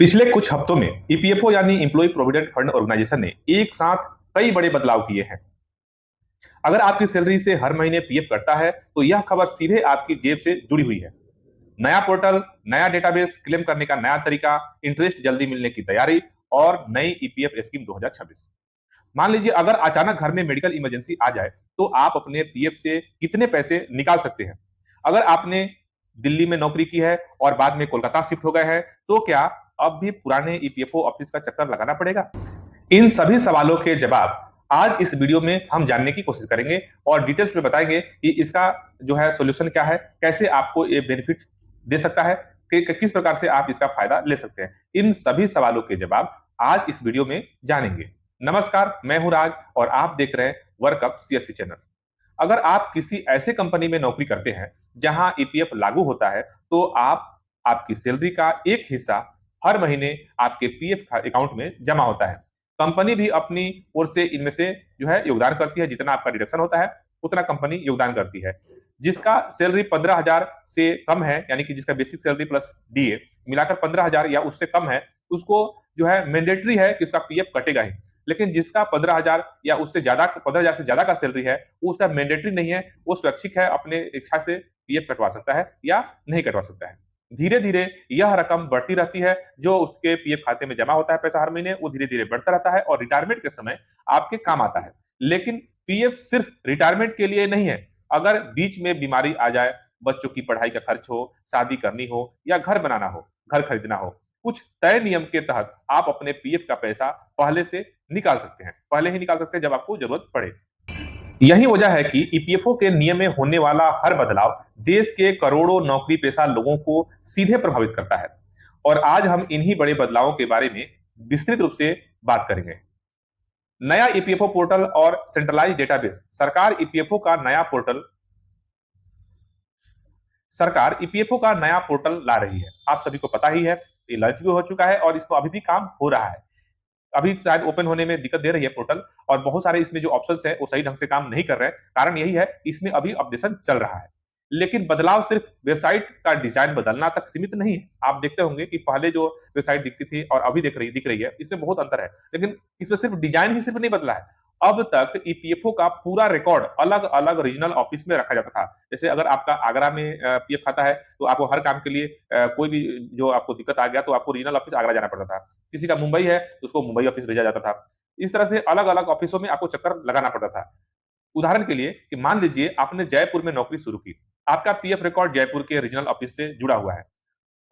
पिछले कुछ हफ्तों में ईपीएफओ यानी एम्प्लॉय प्रोविडेंट फंड ऑर्गेनाइजेशन ने एक साथ कई बड़े बदलाव किए हैं। अगर आपकी सैलरी से हर महीने पीएफ कटता है तो यह खबर सीधे आपकी जेब से जुड़ी हुई है। नया पोर्टल, नया डेटाबेस, क्लेम करने का नया तरीका, इंटरेस्ट जल्दी मिलने की तैयारी और नई ईपीएफ स्कीम 2026। मान लीजिए अगर अचानक घर में मेडिकल इमरजेंसी आ जाए तो आप अपने पीएफ से कितने पैसे निकाल सकते हैं। अगर आपने दिल्ली में नौकरी की है और बाद में कोलकाता शिफ्ट हो गए हैं तो क्या अब भी पुराने ईपीएफओ ऑफिस का चक्कर लगाना पड़ेगा? इन सभी सवालों के जवाब आज इस वीडियो में हम जानने की कोशिश करेंगे और डिटेल्स में बताएंगे कि इसका जो है सॉल्यूशन क्या है, कैसे आपको ये बेनिफिट दे सकता है, कि किस प्रकार से आप इसका फायदा ले सकते हैं। इन सभी सवालों के जवाब आज इस वीडियो में जानेंगे। नमस्कार, मैं हूं राज और आप देख रहे हैं वर्कअप सीएससी चैनल। अगर आप किसी ऐसे कंपनी में नौकरी करते हैं जहां ईपीएफ लागू होता है तो आपकी सैलरी का एक हिस्सा हर महीने आपके पीएफ अकाउंट में जमा होता है। कंपनी भी अपनी ओर से इनमें से जो है योगदान करती है। जितना आपका डिडक्शन होता है उतना कंपनी योगदान करती है। जिसका सैलरी 15,000 से कम है, यानी कि जिसका बेसिक सैलरी प्लस डीए मिलाकर 15,000 या उससे कम है, उसको जो है मैंडेटरी है कि उसका पीएफ कटेगा ही। लेकिन जिसका 15,000 या उससे ज्यादा 15,000 से ज्यादा का सैलरी है वो उसका मैंडेटरी नहीं है, वो स्वैच्छिक है, अपने इच्छा से पीएफ कटवा सकता है या नहीं कटवा सकता है। धीरे धीरे यह रकम बढ़ती रहती है, जो उसके पीएफ खाते में जमा होता है पैसा हर महीने, वो धीरे धीरे बढ़ता रहता है और रिटायरमेंट के समय आपके काम आता है। लेकिन पीएफ सिर्फ रिटायरमेंट के लिए नहीं है। अगर बीच में बीमारी आ जाए, बच्चों की पढ़ाई का खर्च हो, शादी करनी हो या घर बनाना हो, घर खरीदना हो, कुछ तय नियम के तहत आप अपने पीएफ का पैसा पहले से निकाल सकते हैं, पहले ही निकाल सकते हैं जब आपको जरूरत पड़े। यही वजह है कि ईपीएफओ के नियम में होने वाला हर बदलाव देश के करोड़ों नौकरी पेशा लोगों को सीधे प्रभावित करता है। और आज हम इन्हीं बड़े बदलावों के बारे में विस्तृत रूप से बात करेंगे। नया ईपीएफओ पोर्टल और सेंट्रलाइज्ड डेटाबेस। सरकार ईपीएफओ का नया पोर्टल ला रही है। आप सभी को पता ही है, ये लॉन्च भी हो चुका है और इसको अभी भी काम हो रहा है। अभी शायद ओपन होने में दिक्कत दे रही है पोर्टल, और बहुत सारे इसमें जो ऑप्शंस है वो सही ढंग से काम नहीं कर रहे हैं। कारण यही है, इसमें अभी अपडेशन चल रहा है। लेकिन बदलाव सिर्फ वेबसाइट का डिजाइन बदलना तक सीमित नहीं है। आप देखते होंगे कि पहले जो वेबसाइट दिखती थी और अभी दिख रही है, इसमें बहुत अंतर है। लेकिन इसमें सिर्फ डिजाइन ही सिर्फ नहीं बदला है। अब तक ईपीएफओ का पूरा रिकॉर्ड अलग अलग रीजनल ऑफिस में रखा जाता था। जैसे अगर आपका आगरा में पीएफ खाता है तो आपको हर काम के लिए कोई भी जो आपको दिक्कत आ गया तो आपको रीजनल ऑफिस आगरा जाना पड़ता था। किसी का मुंबई है तो उसको मुंबई ऑफिस भेजा जाता था। इस तरह से अलग अलग ऑफिसों में आपको चक्कर लगाना पड़ता था। उदाहरण के लिए कि मान लीजिए आपने जयपुर में नौकरी शुरू की, आपका पीएफ रिकॉर्ड जयपुर के रीजनल ऑफिस से जुड़ा हुआ है।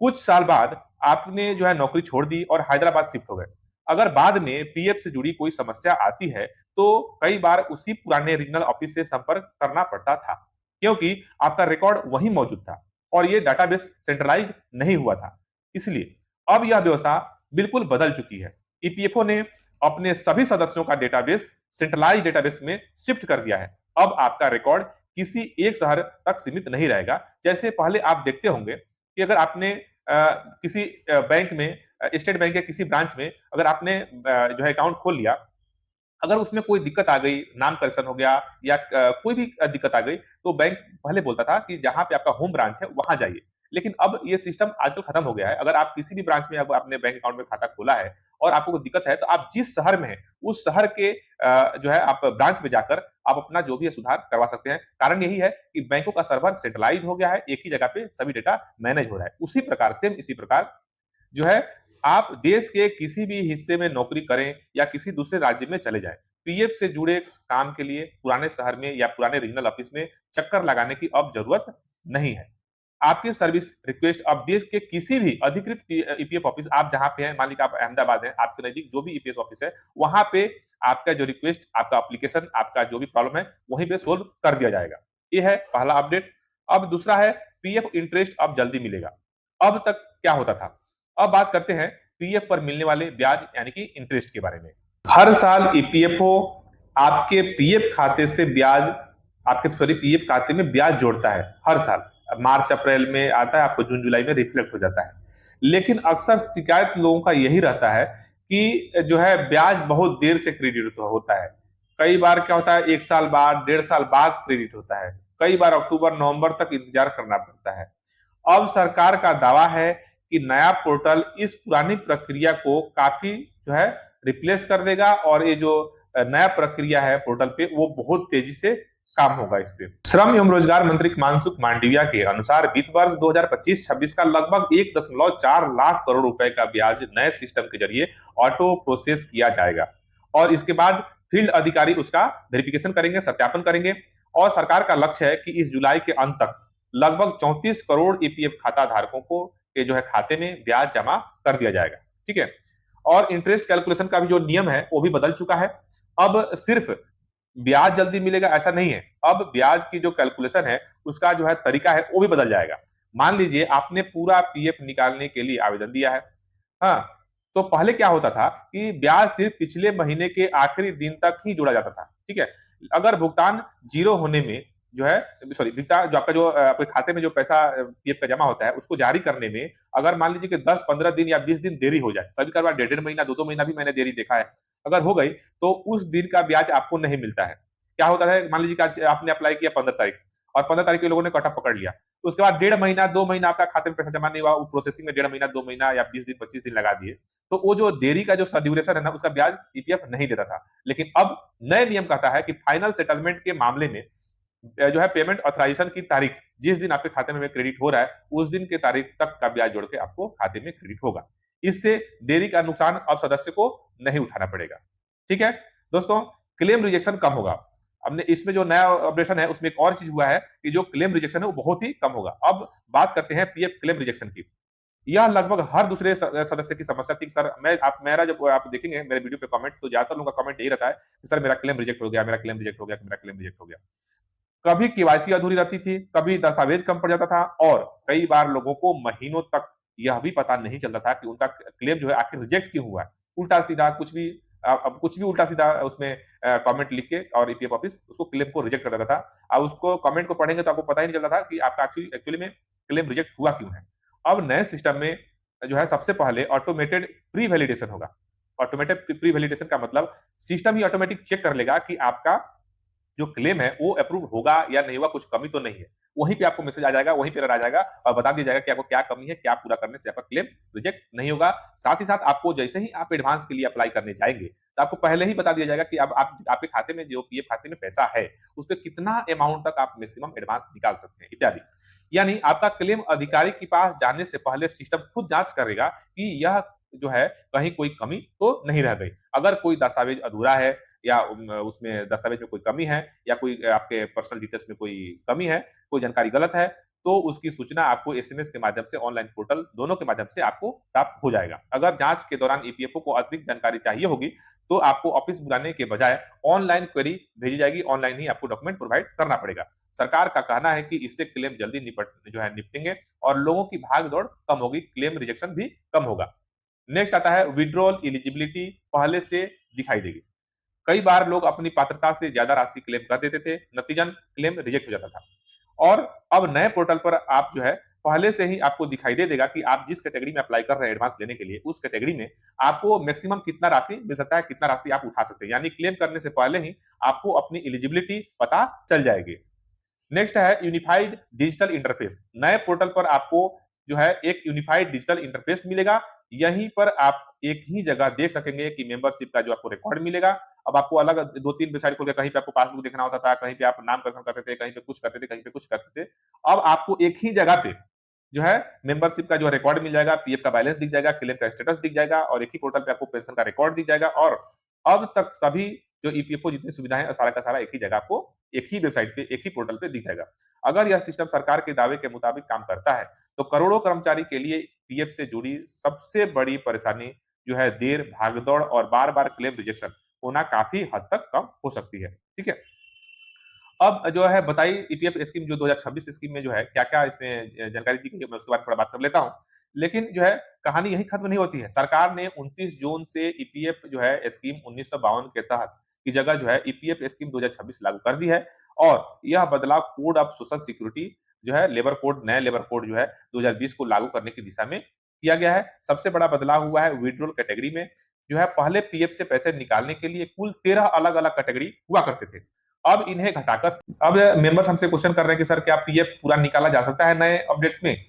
कुछ साल बाद आपने जो है नौकरी छोड़ दी और हैदराबाद शिफ्ट हो गए। अगर बाद में पीएफ से जुड़ी कोई समस्या आती है तो कई बार उसी पुराने रीजनल ऑफिस से संपर्क करना पड़ता था, क्योंकि आपका रिकॉर्ड वहीं मौजूद था और ये डाटाबेस सेंट्रलाइज्ड नहीं हुआ था। इसलिए अब यह व्यवस्था बिल्कुल बदल चुकी है। ईपीएफओ ने अपने सभी सदस्यों का डेटाबेस सेंट्रलाइज्ड डेटाबेस में शिफ्ट कर दिया है। अब आपका रिकॉर्ड किसी एक शहर तक सीमित नहीं रहेगा। जैसे पहले आप देखते होंगे कि अगर आपने किसी बैंक में, स्टेट बैंक के किसी ब्रांच में अगर आपने जो है अकाउंट खोल लिया, अगर उसमें कोई दिक्कत आ गई, नाम करेक्शन हो गया या कोई भी दिक्कत आ गई, तो बैंक पहले बोलता था कि जहां पे आपका होम ब्रांच है वहां जाइए। लेकिन अब ये सिस्टम आजकल खत्म हो गया है। अगर आप किसी भी ब्रांच में अब आपने बैंक अकाउंट में खाता खोला है और आपको कोई दिक्कत है तो आप जिस शहर में हैं उस शहर के जो है आप ब्रांच में जाकर आप अपना जो भी है सुधार करवा सकते हैं। कारण यही है कि बैंकों का सर्वर सेंट्रलाइज हो गया है, एक ही जगह पे सभी डेटा मैनेज हो रहा है। उसी प्रकार से इसी प्रकार जो है आप देश के किसी भी हिस्से में नौकरी करें या किसी दूसरे राज्य में चले जाएं, पीएफ से जुड़े काम के लिए पुराने शहर में या पुराने रीजनल ऑफिस में चक्कर लगाने की अब जरूरत नहीं है। आपकी सर्विस रिक्वेस्ट अब देश के किसी भी अधिकृत ईपीएफ ऑफिस, आप जहां पे हैं, मान लीजिए आप अहमदाबाद हैं, आपके नजदीक जो भी ईपीएफ ऑफिस है वहां पे आपका जो रिक्वेस्ट, आपका एप्लीकेशन, आपका जो भी प्रॉब्लम है वहीं पे सोल्व कर दिया जाएगा। ये है पहला अपडेट। अब दूसरा है पीएफ इंटरेस्ट अब जल्दी मिलेगा। अब तक क्या होता था, अब बात करते हैं पीएफ पर मिलने वाले ब्याज यानी कि इंटरेस्ट के बारे में। हर साल ईपीएफओ आपके पीएफ खाते से ब्याज, पीएफ खाते में ब्याज जोड़ता है हर साल। मार्च अप्रैल में आता है, आपको जून जुलाई में रिफ्लेक्ट हो जाता है। लेकिन अक्सर शिकायत लोगों का यही रहता है कि जो है ब्याज बहुत देर से क्रेडिट होता है। कई बार क्या होता है, एक साल बाद, 1.5 साल बाद क्रेडिट होता है। कई बार अक्टूबर नवंबर तक इंतजार करना पड़ता है। अब सरकार का दावा है कि नया पोर्टल इस पुरानी प्रक्रिया को काफी जो है रिप्लेस कर देगा और ये जो नया प्रक्रिया है पोर्टल पे वो बहुत तेजी से काम होगा इस पे। श्रम एवं रोजगार मंत्री मनसुख मांडविया के अनुसार वित्त वर्ष 2025-26 का लगभग 1.4 लाख करोड़ रुपए का ब्याज नए सिस्टम के जरिए ऑटो प्रोसेस किया जाएगा और इसके बाद फील्ड अधिकारी उसका वेरिफिकेशन करेंगे, सत्यापन करेंगे और सरकार का लक्ष्य है कि इस जुलाई के अंत तक लगभग 34 करोड़ ईपीएफ खाता धारकों को के जो है खाते में ब्याज जमा कर दिया जाएगा। ठीक है। और इंटरेस्ट कैलकुलेशन का भी जो नियम है वो भी बदल चुका है। अब सिर्फ ब्याज जल्दी मिलेगा ऐसा नहीं है, अब ब्याज की जो कैलकुलेशन है उसका जो है तरीका है वो भी बदल जाएगा। मान लीजिए आपने पूरा पीएफ निकालने के लिए आवेदन दिया है, हाँ, तो पहले क्या होता था कि ब्याज सिर्फ पिछले महीने के आखिरी दिन तक ही जोड़ा जाता था। ठीक है। अगर भुगतान जीरो होने में जो है भुगतान जो आपका जो आपके खाते में जो पैसा पीएफ का जमा होता है उसको जारी करने में अगर मान लीजिए कि 10-15 दिन या 20 दिन देरी हो जाए, कभी कभार 1.5 महीना 2-2 महीना भी मैंने देरी देखा है, अगर हो गई तो उस दिन का ब्याज आपको नहीं मिलता है। क्या होता है, मान लीजिए कि आज आपने अप्लाई किया 15 तारीख और 15 तारीख के लोगों ने कट ऑफ पकड़ लिया, उसके बाद 1.5 महीना 2 महीना आपका खाते में पैसा जमा नहीं हुआ, प्रोसेसिंग में 1.5 महीना 2 महीना या 20 दिन 25 दिन लगा दिए, तो वो जो देरी का जो ड्यूरेशन है ना उसका ब्याज ईपीएफ नहीं देता था। लेकिन अब नए नियम कहता है कि फाइनल सेटलमेंट के मामले में जो है पेमेंट ऑथराइजेशन की तारीख जिस दिन आपके खाते में क्रेडिट हो रहा है उस दिन के तारीख तक का ब्याज जोड़ के आपको खाते में क्रेडिट होगा। इससे देरी का नुकसान अब सदस्य को नहीं उठाना पड़ेगा। ठीक है दोस्तों, क्लेम रिजेक्शन कम होगा। हमने इसमें जो नया ऑपरेशन है उसमें एक और चीज हुआ है कि जो क्लेम रिजेक्शन है वो बहुत ही कम होगा। अब बात करते हैं पीएफ क्लेम रिजेक्शन की। यह लगभग हर दूसरे सदस्य की समस्या थी। सर मेरा जब आप देखेंगे मेरे वीडियो पे कमेंट तो ज्यादातर लोगों का कमेंट यही रहता है कि सर मेरा क्लेम रिजेक्ट हो गया, मेरा क्लेम रिजेक्ट हो गया, मेरा क्लेम रिजेक्ट हो गया। कभी केवाईसी अधूरी रहती थी, कभी दस्तावेज कम पड़ जाता था और कई बार लोगों को महीनों तक यह भी पता नहीं चलता था कि उनका क्लेम जो है आखिर रिजेक्ट क्यों हुआ है। उल्टा सीधा कुछ भी अब कुछ भी उल्टा सीधा उसमें कमेंट लिख के और ईपीएफ ऑफिस उसको क्लेम को रिजेक्ट कर देता था। अब उसको कमेंट को पढ़ेंगे तो आपको पता ही नहीं चलता था कि आपका एक्चुअली में क्लेम रिजेक्ट हुआ क्यों है। अब नए सिस्टम में जो है सबसे पहले ऑटोमेटेड प्री वैलिडेशन होगा। ऑटोमेटेड प्री वैलिडेशन का मतलब सिस्टम ही ऑटोमेटिक चेक कर लेगा कि आपका जो क्लेम है वो अप्रूव होगा या नहीं होगा, कुछ कमी तो नहीं है। वहीं पे आपको मैसेज आ जाएगा, वहीं पे आ जाएगा और बता दिया जाएगा कि आपको क्या कमी है, क्या पूरा करने से आपका क्लेम रिजेक्ट नहीं होगा। साथ ही साथ आपको जैसे ही आप एडवांस के लिए अप्लाई करने जाएंगे तो आपको पहले ही बता दिया जाएगा कि अब आप आपके खाते में जो पीएफ खाते में पैसा है उस पर कितना अमाउंट तक आप मैक्सिमम एडवांस निकाल सकते हैं इत्यादि। यानी आपका क्लेम अधिकारी के पास जाने से पहले सिस्टम खुद जांच करेगा कि यह जो है कहीं कोई कमी तो नहीं रह गई। अगर कोई दस्तावेज अधूरा है या उसमें दस्तावेज में कोई कमी है या कोई आपके पर्सनल डिटेल्स में कोई कमी है, कोई जानकारी गलत है, तो उसकी सूचना आपको एसएमएस के माध्यम से ऑनलाइन पोर्टल दोनों के माध्यम से आपको प्राप्त हो जाएगा। अगर जांच के दौरान ईपीएफओ को अतिरिक्त जानकारी चाहिए होगी तो आपको ऑफिस बुलाने के बजाय ऑनलाइन क्वेरी भेजी जाएगी, ऑनलाइन ही आपको डॉक्यूमेंट प्रोवाइड करना पड़ेगा। सरकार का कहना है कि इससे क्लेम जल्दी निपटेंगे और लोगों की भाग-दौड़ कम होगी, क्लेम रिजेक्शन भी कम होगा। नेक्स्ट आता है विड्रॉल एलिजिबिलिटी पहले से दिखाई देगी। कई बार लोग अपनी पात्रता से ज्यादा राशि क्लेम कर देते थे, नतीजन क्लेम रिजेक्ट हो जाता था। और अब नए पोर्टल पर आप जो है पहले से ही आपको दिखाई दे देगा कि आप जिस कैटेगरी में अप्लाई कर रहे हैं एडवांस लेने के लिए उस कैटेगरी में आपको मैक्सिमम कितना राशि मिल सकता है, कितना राशि आप उठा सकते हैं। यानी क्लेम करने से पहले ही आपको अपनी एलिजिबिलिटी पता चल जाएगी। नेक्स्ट है यूनिफाइड डिजिटल इंटरफेस। नए पोर्टल पर आपको जो है एक यूनिफाइड डिजिटल इंटरफेस मिलेगा। यहीं पर आप एक ही जगह देख सकेंगे कि मेंबरशिप का जो आपको रिकॉर्ड मिलेगा। अब आपको अलग 2-3 वेबसाइट खोल के कहीं पे आपको पासबुक देखना होता था, कहीं पे आप नाम कंफर्म करते थे, कहीं पे कुछ करते थे, कहीं पे कुछ करते थे। अब आपको एक ही जगह पे जो है मेंबरशिप का जो रिकॉर्ड मिल जाएगा, पीएफ का बैलेंस दिख जाएगा, क्लेम का स्टेटस दिख जाएगा और एक ही पोर्टल पे आपको पेंशन का रिकॉर्ड दिख जाएगा। और अब तक सभी जो ईपीएफओ जितनी सुविधाएं हैं सारा का सारा एक ही जगह आपको एक ही वेबसाइट पे एक ही पोर्टल पे दिख जाएगा। अगर यह सिस्टम सरकार के दावे के मुताबिक काम करता है तो करोड़ों कर्मचारी के लिए पीएफ से जुड़ी सबसे बड़ी परेशानी जो है देर, भागदौड़ और बार-बार क्लेम रिजेक्शन होना काफी हद तक कम हो सकती है। ठीक है। अब जो है बताइए ईपीएफ स्कीम जो 2026 स्कीम में जो है क्या-क्या इसमें जानकारी दी गई है, मैं उसके बारे में थोड़ा बात कर लेता हूँ। लेकिन जो है कहानी यही खत्म नहीं होती है। सरकार ने 29 जून से ईपीएफ जो है स्कीम 1952 के तहत की जगह जो है ईपीएफ स्कीम 2026 लागू कर दी है और यह बदलाव कोड ऑफ सोशल सिक्योरिटी जो है लेबर कोड, नया लेबर कोड जो है 2020 को लागू करने की दिशा में किया गया है। सबसे बड़ा बदलाव हुआ है विड्रॉल कैटेगरी में। जो है पहले पीएफ से पैसे निकालने के लिए कुल 13 अलग-अलग कैटेगरी हुआ करते थे। अब इन्हें घटाकर अब मेंबर्स हमसे क्वेश्चन कर रहे हैं कि सर क्या पीएफ पूरा निकाला जा सकता है नए अपडेट में?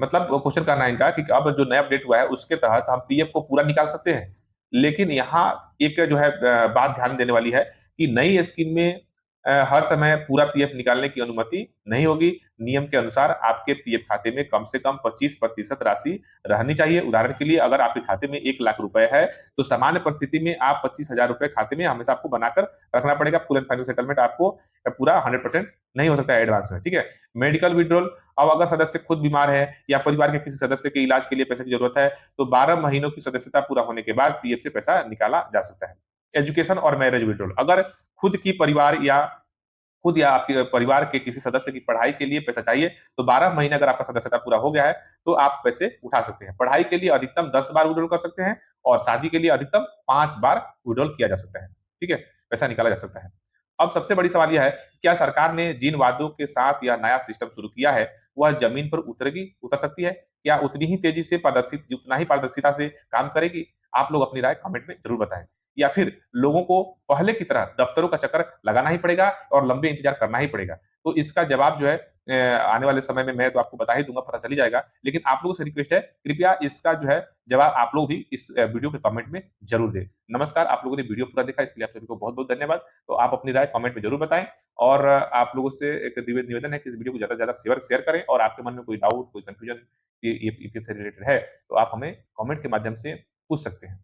मतलब क्वेश्चन करना है इनका कि अब जो नया अपडेट हुआ है उसके तहत हम पीएफ को पूरा निकाल सकते हैं। लेकिन यहाँ एक जो है बात ध्यान देने वाली है कि नई स्कीम में हर समय पूरा पीएफ निकालने की अनुमति नहीं होगी। नियम के अनुसार आपके पीएफ खाते में कम से कम 25% राशि रहनी चाहिए। उदाहरण के लिए अगर आपके खाते में 1 लाख रुपए है तो सामान्य परिस्थिति में आप 25,000 रुपए खाते में हमेशा आपको बनाकर रखना पड़ेगा। फुल एंड फाइनल सेटलमेंट आपको पूरा 100% नहीं हो सकता है एडवांस में, ठीक है। मेडिकल विड्रॉल, अब अगर सदस्य खुद बीमार है या परिवार के किसी सदस्य के इलाज के लिए पैसे की जरूरत है तो 12 महीनों की सदस्यता पूरा होने के बाद पीएफ से पैसा निकाला जा सकता है। एजुकेशन और मैरिज विड्रॉल, अगर खुद की परिवार या खुद या आपके परिवार के किसी सदस्य की पढ़ाई के लिए पैसा चाहिए तो 12 महीने अगर आपका सदस्यता पूरा हो गया है तो आप पैसे उठा सकते हैं। पढ़ाई के लिए अधिकतम 10 बार विड्रॉल कर सकते हैं और शादी के लिए अधिकतम 5 बार विड्रॉल किया जा सकता है, ठीक है, पैसा निकाला जा सकता है। अब सबसे बड़ी सवाल यह है, क्या सरकार ने जिन वादों के साथ यह नया सिस्टम शुरू किया है वह जमीन पर उतर सकती है? क्या उतनी ही तेजी से उतना ही पारदर्शिता से काम करेगी? आप लोग अपनी राय कमेंट में जरूर बताएं। या फिर लोगों को पहले की तरह दफ्तरों का चक्कर लगाना ही पड़ेगा और लंबे इंतजार करना ही पड़ेगा? तो इसका जवाब जो है आने वाले समय में मैं तो आपको बता ही दूंगा, पता चल ही जाएगा। लेकिन आप लोगों से रिक्वेस्ट है, कृपया इसका जो है जवाब आप लोग भी इस वीडियो के कमेंट में जरूर दें। नमस्कार, आप लोगों ने वीडियो पूरा देखा इसके लिए आप सभी को बहुत बहुत धन्यवाद। तो आप अपनी राय कमेंट में जरूर बताएं और आप लोगों से एक निवेदन है कि इस वीडियो को ज्यादा से ज्यादा शेयर शेयर करें और आपके मन में कोई डाउट, कोई कंफ्यूजन ये ईपीएफ से रिलेटेड है तो आप हमें कमेंट के माध्यम से पूछ सकते हैं।